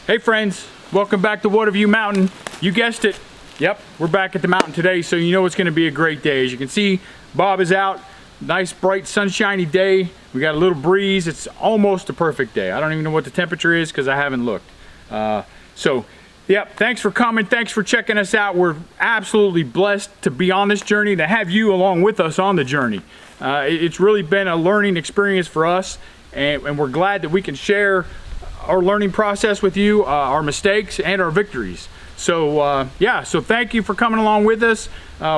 Hey friends, welcome back to Watavue Mountain. You guessed it. Yep, we're back at the mountain today, so you know it's going to be a great day. As you can see, Bob is out. Nice, bright, sunshiny day. We got a little breeze. It's almost a perfect day. I don't even know what the temperature is because I haven't looked. Yep, thanks for coming. Thanks for checking us out. We're absolutely blessed to be on this journey, to have you along with us on the journey. It's really been a learning experience for us, and we're glad that we can share our learning process with you, our mistakes and our victories. So so thank you for coming along with us.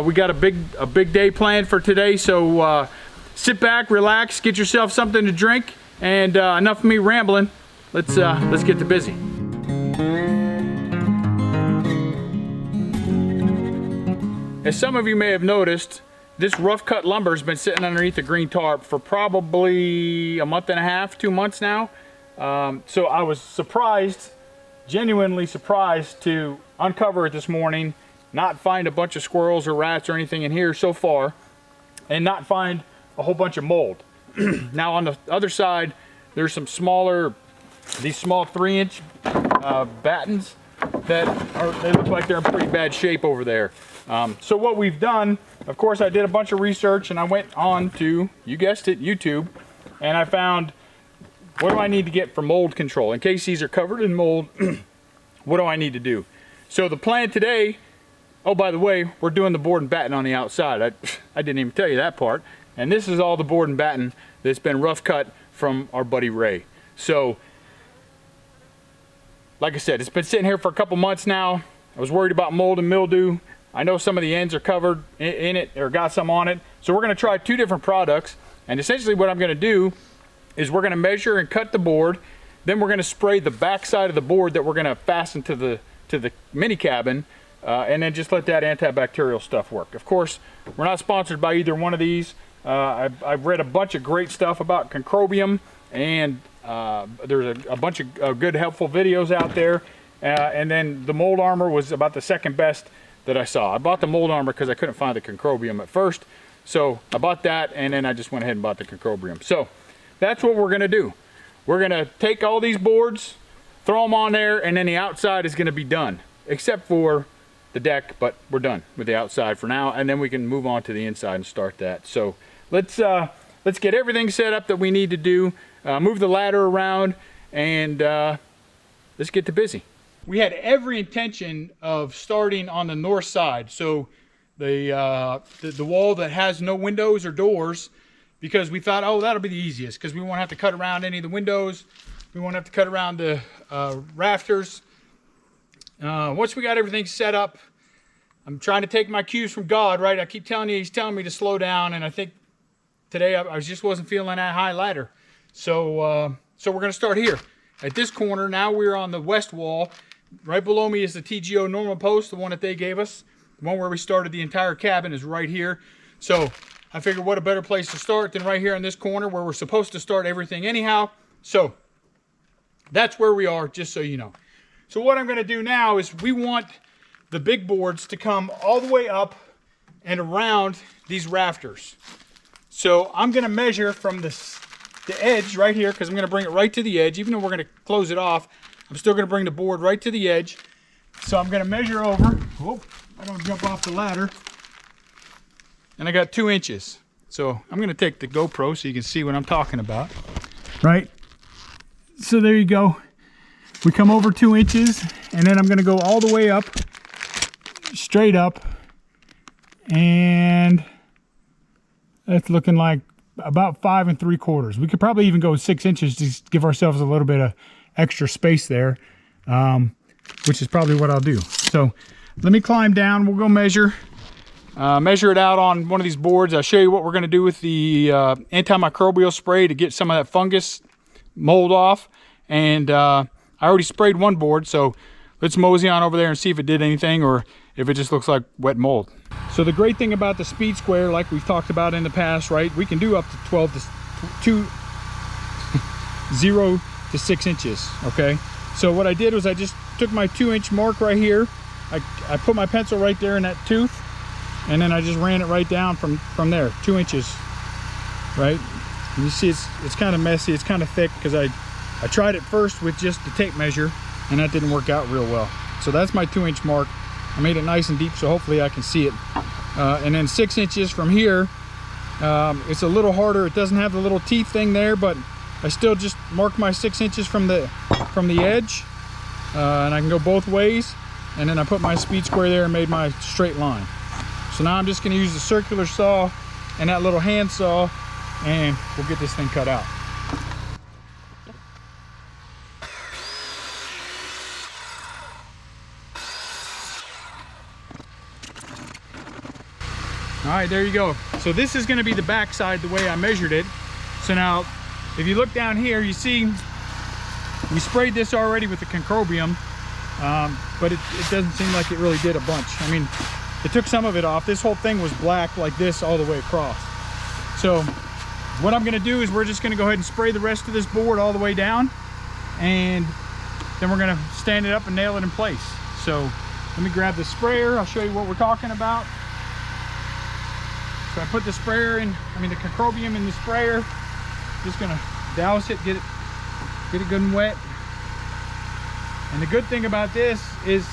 We got a big day planned for today, so sit back, relax, get yourself something to drink, and enough of me rambling. Let's get to busy. As some of you may have noticed, this rough cut lumber has been sitting underneath the green tarp for probably a month and a half, 2 months now. So I was surprised, genuinely surprised, to uncover it this morning, not find a bunch of squirrels or rats or anything in here so far, and not find a whole bunch of mold. Now on the other side, there's some smaller, these small 3-inch battens that they look like they're in pretty bad shape over there. So what we've done, of course, I did a bunch of research and I went on to, you guessed it, YouTube, and I found, what do I need to get for mold control? In case these are covered in mold, what do I need to do? So the plan today, oh, by the way, we're doing the board and batten on the outside. I didn't even tell you that part. And this is all the board and batten that's been rough cut from our buddy Ray. So, like I said, it's been sitting here for a couple months now. I was worried about mold and mildew. I know some of the ends are covered in it or got some on it. So we're gonna try 2 different products. And essentially what I'm gonna do is we're gonna measure and cut the board. Then we're gonna spray the back side of the board that we're gonna fasten to the mini cabin, and then just let that antibacterial stuff work. Of course, we're not sponsored by either one of these. I've read a bunch of great stuff about concrobium, and there's a bunch of good helpful videos out there. And then the mold armor was about the second best that I saw. I bought the mold armor because I couldn't find the concrobium at first. So I bought that, and then I just went ahead and bought the concrobium. So that's what we're gonna do. We're gonna take all these boards, throw them on there, and then the outside is gonna be done, except for the deck, but we're done with the outside for now, and then we can move on to the inside and start that. So let's get everything set up that we need to do, move the ladder around, and let's get to busy. We had every intention of starting on the north side, so the wall that has no windows or doors, because we thought, oh, that'll be the easiest, because we won't have to cut around any of the windows, we won't have to cut around the rafters. Once we got everything set up, I'm trying to take my cues from God, right? I keep telling you, he's telling me to slow down, and I think today I just wasn't feeling that high ladder. So we're gonna start here. At this corner, now we're on the west wall. Right below me is the TGO normal post, the one that they gave us. The one where we started the entire cabin is right here. So I figured what a better place to start than right here in this corner where we're supposed to start everything anyhow. So that's where we are, just so you know. So what I'm gonna do now is we want the big boards to come all the way up and around these rafters. So I'm gonna measure from the edge right here, because I'm gonna bring it right to the edge. Even though we're gonna close it off, I'm still gonna bring the board right to the edge. So I'm gonna measure over, whoop, I don't jump off the ladder. And I got 2 inches. So I'm gonna take the GoPro so you can see what I'm talking about. Right, so there you go. We come over 2 inches, and then I'm gonna go all the way up, straight up, and that's looking like about 5 3/4. We could probably even go 6 inches to give ourselves a little bit of extra space there, which is probably what I'll do. So let me climb down, we'll go measure it out on one of these boards. I'll show you what we're gonna do with the antimicrobial spray to get some of that fungus mold off. And I already sprayed one board, so let's mosey on over there and see if it did anything or if it just looks like wet mold. So the great thing about the speed square, like we've talked about in the past, right, we can do up to 0 to 6 inches, okay? So what I did was I just took my 2-inch mark right here, I put my pencil right there in that tooth, and then I just ran it right down from there, 2 inches, right? And you see it's kind of messy, it's kind of thick, because I tried it first with just the tape measure, and that didn't work out real well. So that's my 2-inch mark. I made it nice and deep so hopefully I can see it. And then 6 inches from here, it's a little harder. It doesn't have the little teeth thing there, but I still just mark my 6 inches from the edge, and I can go both ways. And then I put my speed square there and made my straight line. So now I'm just going to use the circular saw and that little hand saw, and we'll get this thing cut out. All right, there you go. So this is going to be the back side the way I measured it. So now, if you look down here, you see we sprayed this already with the concrobium, but it doesn't seem like it really did a bunch. I mean, it took some of it off. This whole thing was black like this all the way across. So what I'm going to do is we're just going to go ahead and spray the rest of this board all the way down, and then we're going to stand it up and nail it in place. So let me grab the sprayer. I'll show you what we're talking about. So I put the sprayer in, the concrobium in the sprayer. Just gonna douse it, get it good and wet. And the good thing about this is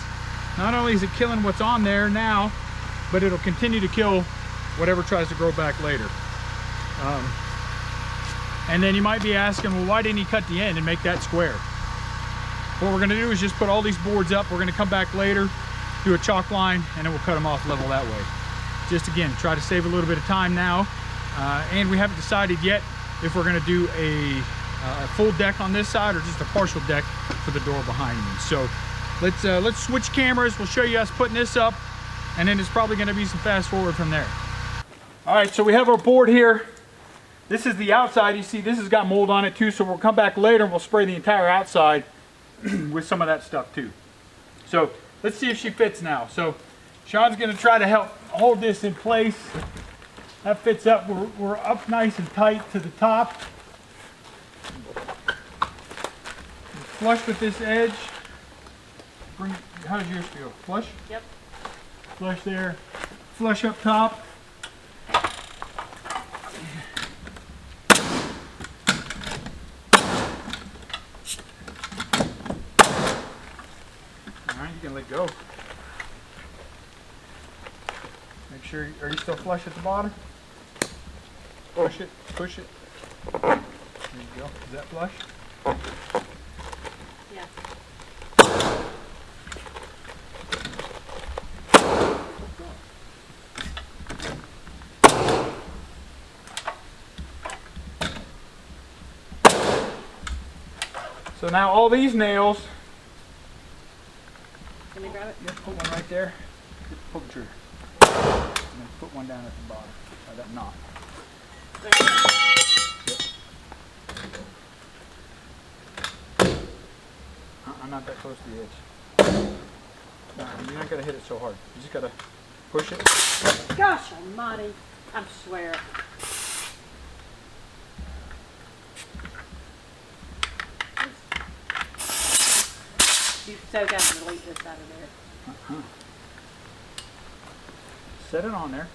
not only is it killing what's on there now, but it'll continue to kill whatever tries to grow back later. And then you might be asking, well, why didn't he cut the end and make that square? What we're gonna do is just put all these boards up. We're gonna come back later, do a chalk line, and then we'll cut them off level that way. Just again, try to save a little bit of time now. And we haven't decided yet if we're gonna do a full deck on this side or just a partial deck for the door behind me. So let's switch cameras. We'll show you us putting this up, and then it's probably gonna be some fast forward from there. All right, so we have our board here. This is the outside. You see this has got mold on it too, so we'll come back later and we'll spray the entire outside with some of that stuff too. So let's see if she fits now. So Sean's gonna try to help hold this in place. That fits up. We're up nice and tight to the top. Flush with this edge. How does yours feel? Flush? Yep. Flush there. Flush up top. Alright, you can let go. Make sure, are you still flush at the bottom? Push it, push it. There you go. Is that flush? Yeah. So now all these nails. Can we grab it? Yeah, put one right there. Pull the trigger. And then put one down at the bottom. That knot. I'm not that close to the edge. No, you're not gonna hit it so hard. You just gotta push it. Gosh almighty, I swear. You so got to delete this out of there. Set it on there.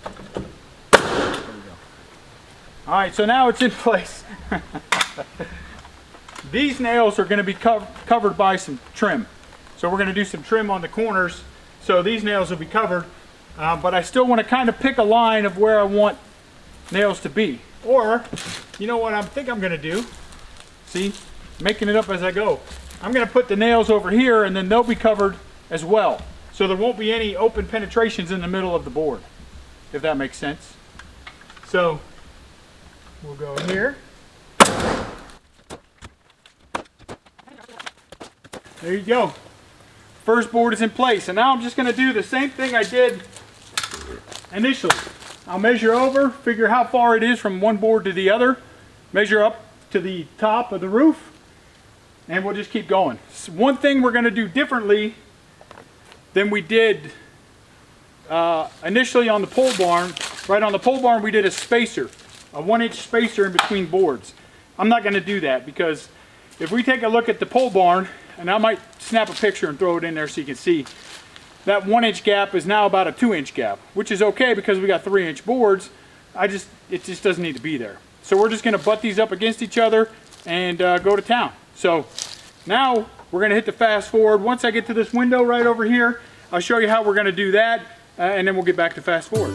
There we go. All right, so now it's in place. These nails are going to be covered by some trim. So we're going to do some trim on the corners. So these nails will be covered, but I still want to kind of pick a line of where I want nails to be. Or, you know what I think I'm going to do? See, making it up as I go. I'm going to put the nails over here, and then they'll be covered as well. So there won't be any open penetrations in the middle of the board, if that makes sense. So we'll go here. There you go. First board is in place. And now I'm just going to do the same thing I did initially. I'll measure over, figure how far it is from one board to the other, measure up to the top of the roof, and we'll just keep going. So one thing we're going to do differently than we did initially on the pole barn. Right, on the pole barn we did a spacer, a 1-inch spacer in between boards. I'm not going to do that, because if we take a look at the pole barn, and I might snap a picture and throw it in there so you can see, that 1-inch gap is now about a 2-inch gap, which is okay because we got 3-inch boards. It just doesn't need to be there. So we're just going to butt these up against each other and go to town. So now we're gonna hit the fast forward. Once I get to this window right over here, I'll show you how we're gonna do that, and then we'll get back to fast forward.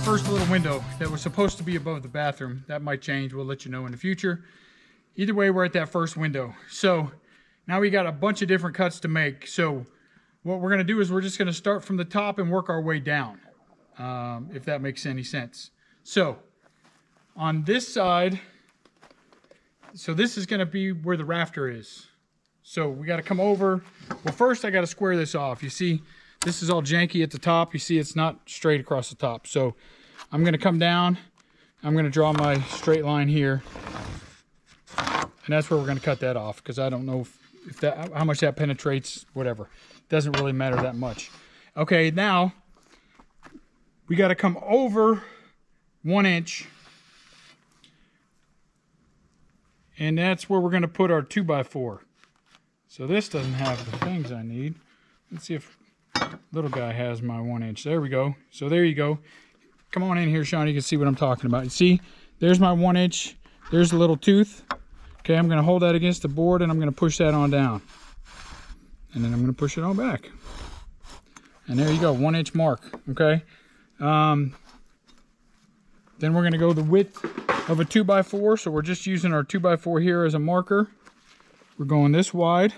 First little window that was supposed to be above the bathroom. That might change. We'll let you know in the future. Either way, we're at that first window. So now we got a bunch of different cuts to make. So what we're going to do is we're just going to start from the top and work our way down, if that makes any sense. So on this side, so this is going to be where the rafter is. So we got to come over. Well, first I got to square this off. You see, this is all janky at the top. You see, it's not straight across the top. So I'm going to come down. I'm going to draw my straight line here. And that's where we're going to cut that off, because I don't know if that, how much that penetrates, whatever. Doesn't really matter that much. Okay, now we got to come over 1 inch. And that's where we're going to put our 2x4. So this doesn't have the things I need. Let's see if little guy has my 1 inch. There we go. So there you go. Come on in here, Sean. You can see what I'm talking about. You see, there's my 1 inch. There's the little tooth. Okay, I'm going to hold that against the board and I'm going to push that on down. And then I'm going to push it on back. And there you go, 1 inch mark. Okay. Then we're going to go the width of a 2x4. So we're just using our 2x4 here as a marker. We're going this wide.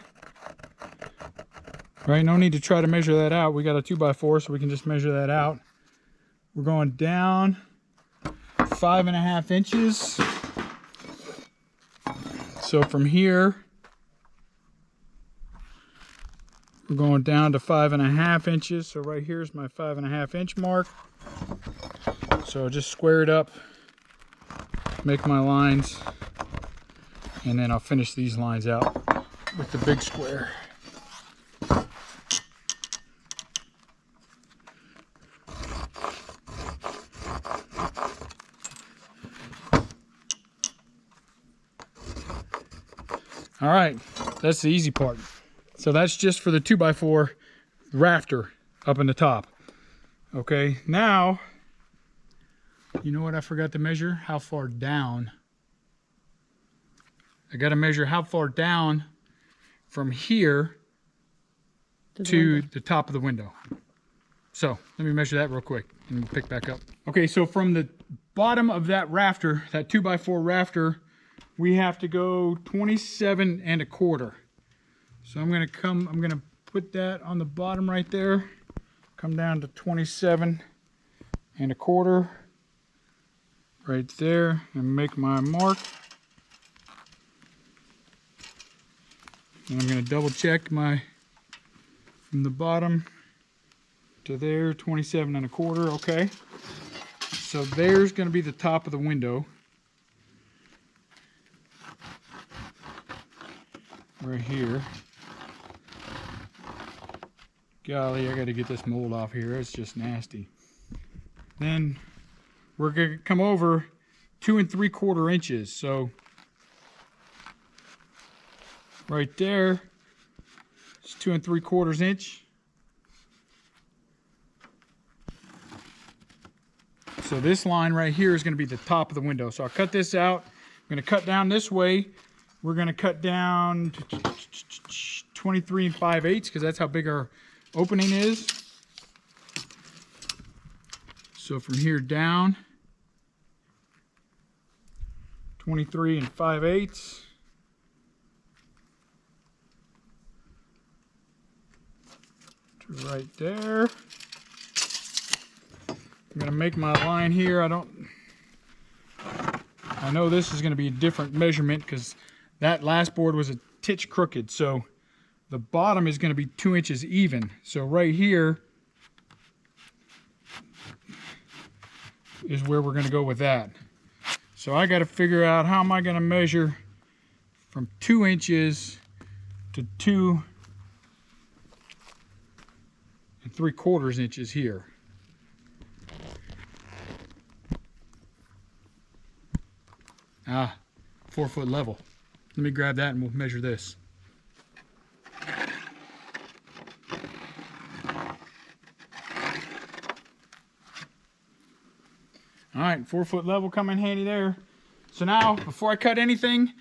Right, no need to try to measure that out. We got a 2x4, so we can just measure that out. We're going down 5.5 inches. So from here, we're going down to 5.5 inches. So right here's my 5.5 inch mark. So just square it up, make my lines, and then I'll finish these lines out with the big square. All right, that's the easy part. So that's just for the 2x4 rafter up in the top. Okay, now, you know what I forgot to measure? How far down. I got to measure how far down from here to the top of the window. So let me measure that real quick and we'll pick back up. Okay, so from the bottom of that rafter, that 2x4 rafter, we have to go 27.25. So I'm gonna put that on the bottom right there, come down to 27.25 right there, and make my mark. And I'm gonna double check my, from the bottom to there, 27.25, okay. So there's gonna be the top of the window. Right here. Golly, I gotta get this mold off here. It's just nasty. Then we're gonna come over 2 3/4 inches. So right there, it's 2 3/4 inch. So this line right here is gonna be the top of the window. So I'll cut this out. I'm gonna cut down this way. We're going to cut down 23 5/8 because that's how big our opening is. So from here down, 23 5/8. To right there. I'm going to make my line here. I know this is going to be a different measurement because that last board was a titch crooked. So the bottom is going to be 2 inches even. So right here is where we're going to go with that. So I got to figure out how am I going to measure from 2 inches to 2 3/4 inches here. Ah, 4 foot level. Let me grab that and we'll measure this. All right, 4 foot level come in handy there. So now, before I cut anything,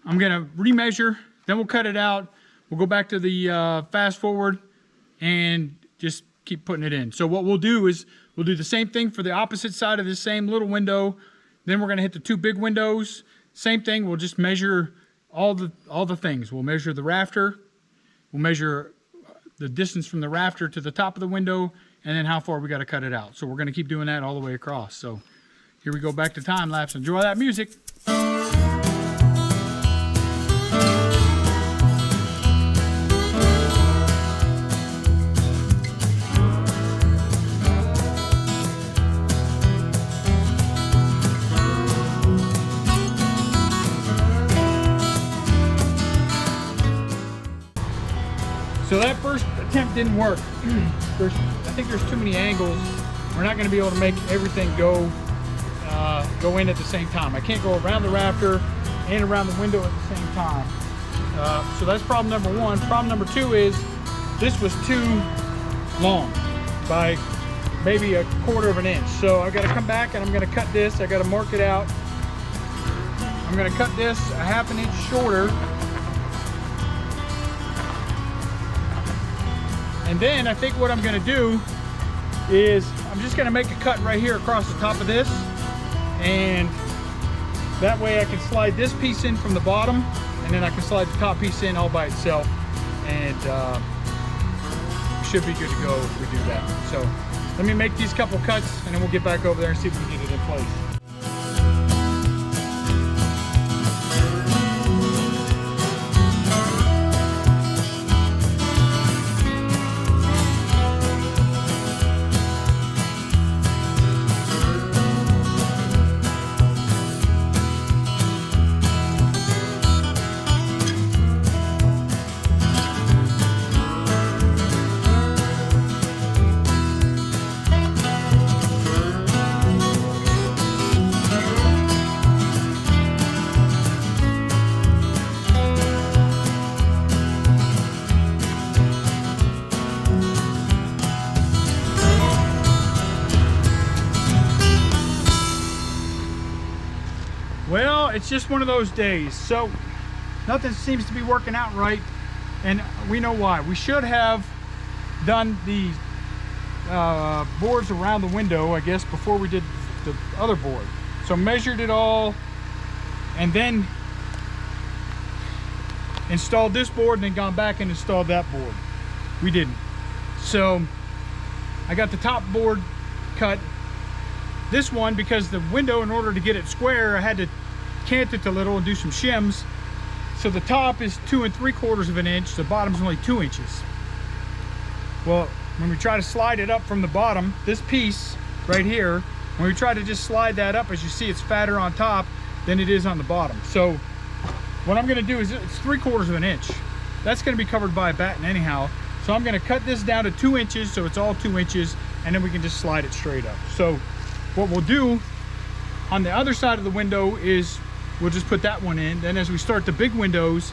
I'm gonna remeasure, then we'll cut it out. We'll go back to the fast forward and just keep putting it in. So what we'll do is, we'll do the same thing for the opposite side of this same little window. Then we're gonna hit the 2 big windows. Same thing, we'll just measure all the things. We'll measure the rafter, we'll measure the distance from the rafter to the top of the window, and then how far we gotta cut it out. So we're gonna keep doing that all the way across. So here we go back to time lapse. Enjoy that music. So that first attempt didn't work. I think there's too many angles. We're not going to be able to make everything go in at the same time. I can't go around the rafter and around the window at the same time. So that's problem number one. Problem number two is this was too long by maybe 1/4 inch. So I got to come back and I'm going to cut this. I got to mark it out. I'm going to cut this 1/2 inch shorter. And then I think what I'm gonna do is I'm just gonna make a cut right here across the top of this, and that way I can slide this piece in from the bottom, and then I can slide the top piece in all by itself, and should be good to go if we do that. So let me make these couple cuts and then we'll get back over there and see if we can get it in place. Well, it's just one of those days. So nothing seems to be working out right, and we know why. We should have done the boards around the window, I guess, before we did the other board. So measured it all and then installed this board and then gone back and installed that board. We didn't. So I got the top board cut. This one, because the window, in order to get it square, I had to cant it a little and do some shims. So the top is 2 3/4 inch, the bottom's only 2 inches. Well, when we try to slide it up from the bottom, this piece right here, when we try to just slide that up, as you see, it's fatter on top than it is on the bottom. So what I'm gonna do is, it's 3/4 inch. That's gonna be covered by a batten anyhow. So I'm gonna cut this down to 2 inches, so it's all 2 inches, and then we can just slide it straight up. So what we'll do on the other side of the window is we'll just put that one in. Then as we start the big windows,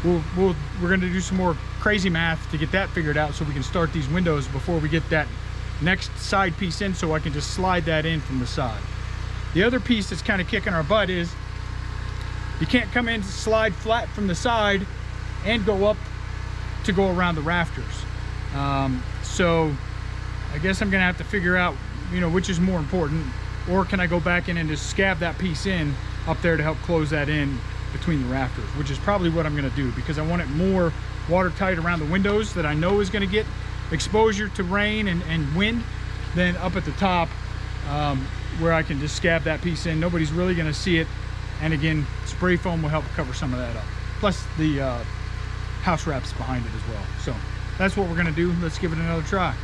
we're going to do some more crazy math to get that figured out, so we can start these windows before we get that next side piece in, so I can just slide that in from the side. The other piece that's kind of kicking our butt is you can't come in, slide flat from the side and go up to go around the rafters. So I guess I'm gonna have to figure out, you know, which is more important, or can I go back in and just scab that piece in up there to help close that in between the rafters, which is probably what I'm gonna do, because I want it more watertight around the windows that I know is gonna get exposure to rain and wind, than up at the top. where I can just scab that piece in. Nobody's really gonna see it. And again, spray foam will help cover some of that up. Plus the house wraps behind it as well. So that's what we're gonna do. Let's give it another try.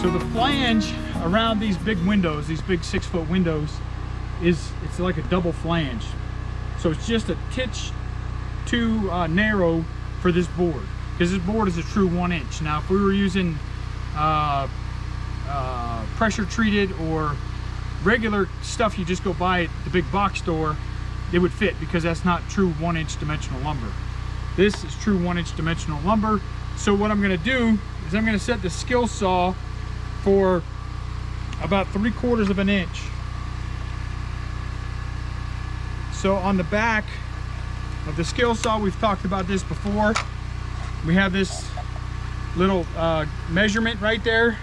So the flange around these big windows, these big 6-foot windows, it's like a double flange. So it's just a titch too narrow for this board, because this board is a true 1 inch. Now if we were using pressure treated or regular stuff you just go buy at the big box store, it would fit, because that's not true 1 inch dimensional lumber. This is true 1 inch dimensional lumber. So what I'm going to do is I'm going to set the skill saw for about 3/4 of an inch. So on the back of the skill saw, we've talked about this before, we have this little measurement right there.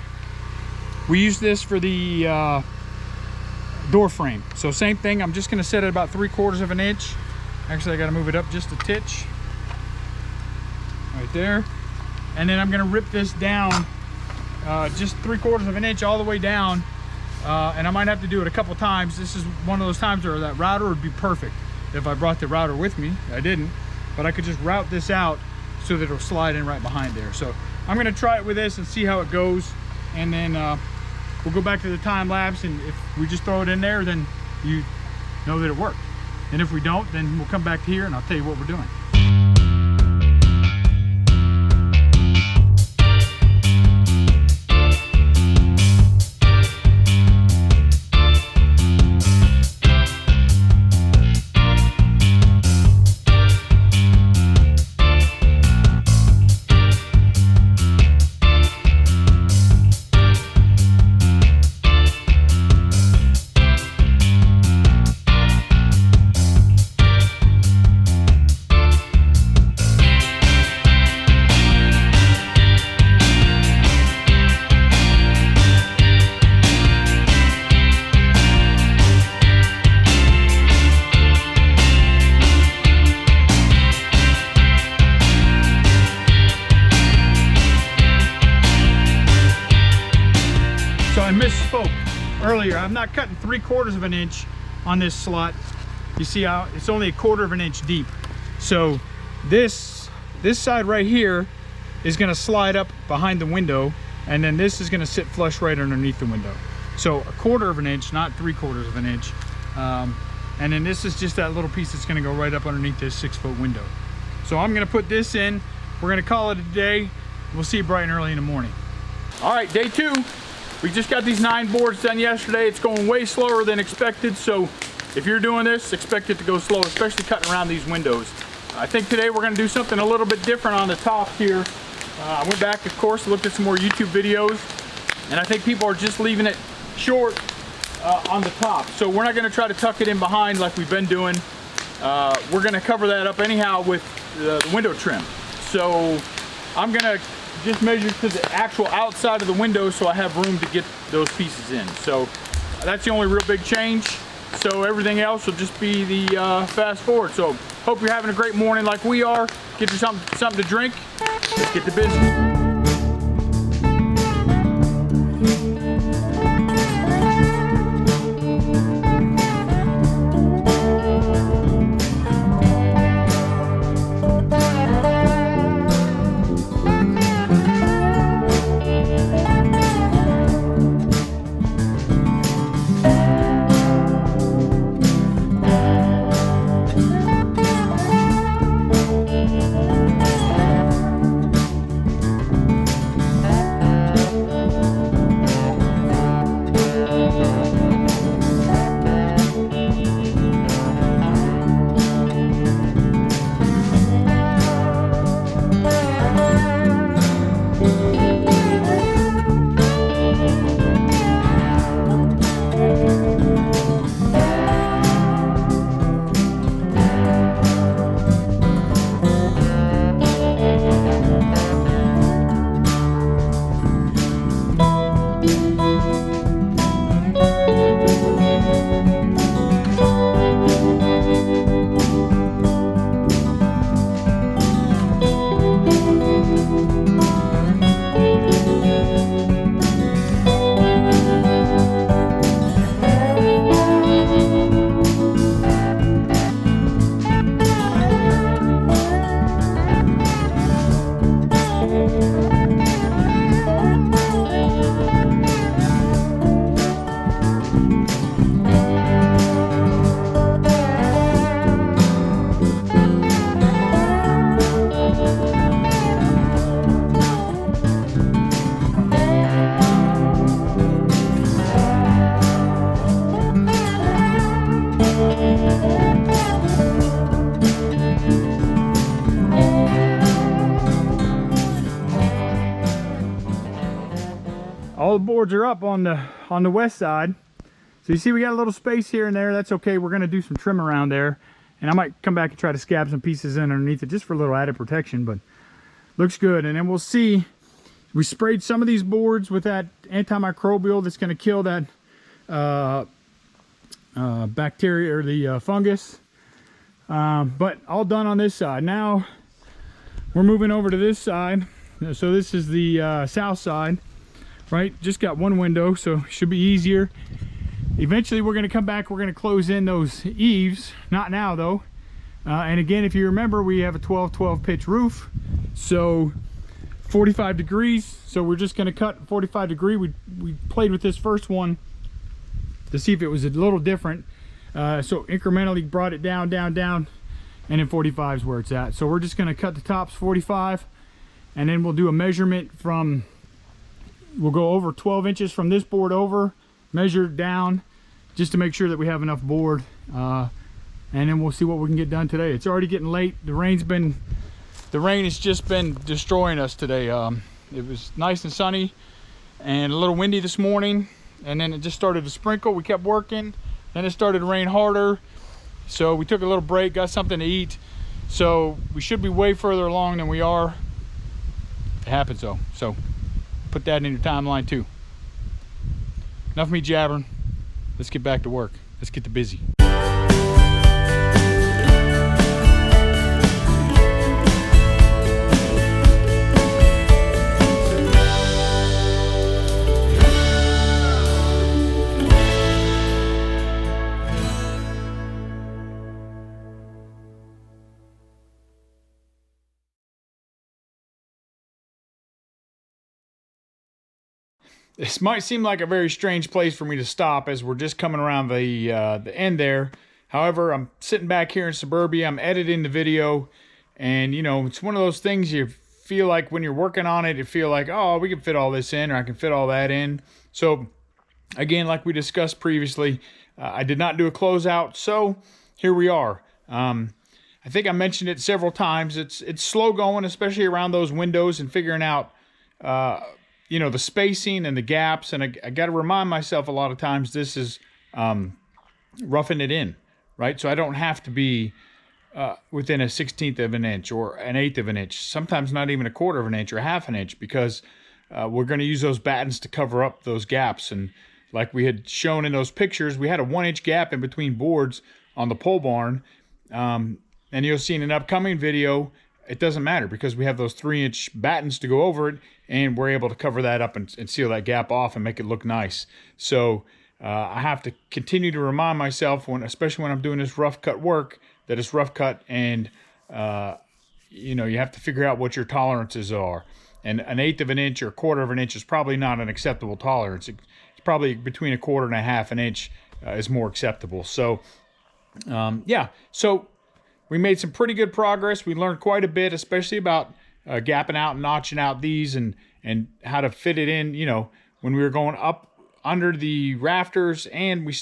We use this for the door frame. So same thing, I'm just going to set it about 3/4 of an inch. Actually, I got to move it up just a titch right there, and then I'm going to rip this down just 3/4 of an inch all the way down, and I might have to do it a couple times. This is one of those times where that router would be perfect if I brought the router with me. I didn't, but I could just route this out so that it'll slide in right behind there. So I'm going to try it with this and see how it goes, and then we'll go back to the time lapse, and if we just throw it in there, then you know that it worked. And if we don't, then we'll come back here and I'll tell you what we're doing. I misspoke earlier. I'm not cutting 3/4 of an inch on this slot. You see how it's only 1/4 of an inch deep. So this side right here is going to slide up behind the window, and then this is going to sit flush right underneath the window. So 1/4 of an inch, not 3/4 of an inch. And then this is just that little piece that's going to go right up underneath this 6-foot window. So I'm going to put this in. We're going to call it a day. We'll see you bright and early in the morning. All right, day 2. We just got these 9 boards done yesterday. It's going way slower than expected, so if you're doing this, expect it to go slow, especially cutting around these windows. I think today we're going to do something a little bit different on the top here. I went back, of course, looked at some more YouTube videos, and I think people are just leaving it short on the top. So we're not going to try to tuck it in behind like we've been doing. We're going to cover that up anyhow with the window trim. So I'm going to just measure to the actual outside of the window so I have room to get those pieces in. So That's the only real big change. So everything else will just be the fast forward. So hope you're having a great morning like we are. Get you something to drink. Let's get to business. All the boards are up on the west side. So you see we got a little space here and there. That's okay. We're going to do some trim around there. And I might come back and try to scab some pieces in underneath it just for a little added protection. But looks good. And then we'll see. We sprayed some of these boards with that antimicrobial that's going to kill that bacteria or the fungus. But all done on this side. Now we're moving over to this side. So this is the south side. Right, just got one window, so it should be easier. Eventually we're going to come back, we're going to close in those eaves. Not now though. And again, if you remember, we have a 12-12 pitch roof, so 45 degrees. So we're just going to cut 45 degree. We played with this first one to see if it was a little different. So incrementally brought it down, and then 45 is where it's at. So we're just going to cut the tops 45, and then we'll do a measurement from, we'll go over 12 inches from this board over, measure down, just to make sure that we have enough board. And then we'll see what we can get done today. It's already getting late. The rain has just been destroying us today. It was nice and sunny and a little windy this morning, and then it just started to sprinkle. We kept working, then it started to rain harder. So we took a little break, got something to eat. So we should be way further along than we are. It happens though. So put that in your timeline too. Enough of me jabbering. Let's get back to work. Let's get to busy. This might seem like a very strange place for me to stop as we're just coming around the end there. However, I'm sitting back here in suburbia. I'm editing the video, and you know, it's one of those things you feel like when you're working on it, you feel like, oh, we can fit all this in, or I can fit all that in. So again, like we discussed previously, I did not do a closeout, so here we are. I think I mentioned it several times. It's slow going, especially around those windows and figuring out you know, the spacing and the gaps. And I got to remind myself a lot of times this is roughing it in, right? So I don't have to be within a 1/16 of an inch or an 1/8 of an inch, sometimes not even a 1/4 of an inch or 1/2 an inch, because we're going to use those battens to cover up those gaps. And like we had shown in those pictures, we had a 1-inch gap in between boards on the pole barn. And you'll see in an upcoming video, it doesn't matter because we have those 3-inch battens to go over it, and we're able to cover that up and seal that gap off and make it look nice. So I have to continue to remind myself, especially when I'm doing this rough cut work, that it's rough cut, and you know, you have to figure out what your tolerances are. And 1/8 of an inch or 1/4 of an inch is probably not an acceptable tolerance. It's probably between 1/4 and 1/2 an inch is more acceptable. So yeah, so we made some pretty good progress. We learned quite a bit, especially about gapping out and notching out these, and how to fit it in, you know, when we were going up under the rafters, and we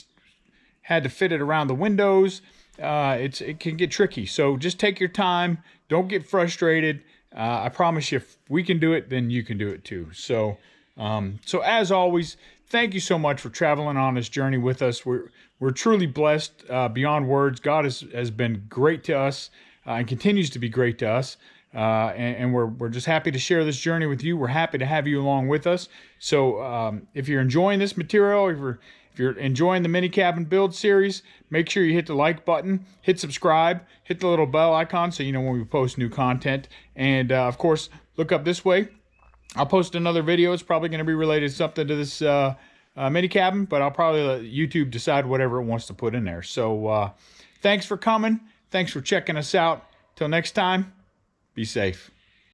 had to fit it around the windows. It can get tricky. So just take your time. Don't get frustrated. I promise you, if we can do it, then you can do it too. So, so as always, thank you so much for traveling on this journey with us. We're truly blessed beyond words. God has been great to us and continues to be great to us. And we're just happy to share this journey with you. We're happy to have you along with us. So if you're enjoying this material, if you're enjoying the mini cabin build series, make sure you hit the like button, hit subscribe, hit the little bell icon so you know when we post new content. And of course, look up this way. I'll post another video. It's probably going to be related to something to this mini cabin, but I'll probably let YouTube decide whatever it wants to put in there. So thanks for coming. Thanks for checking us out. Till next time, be safe.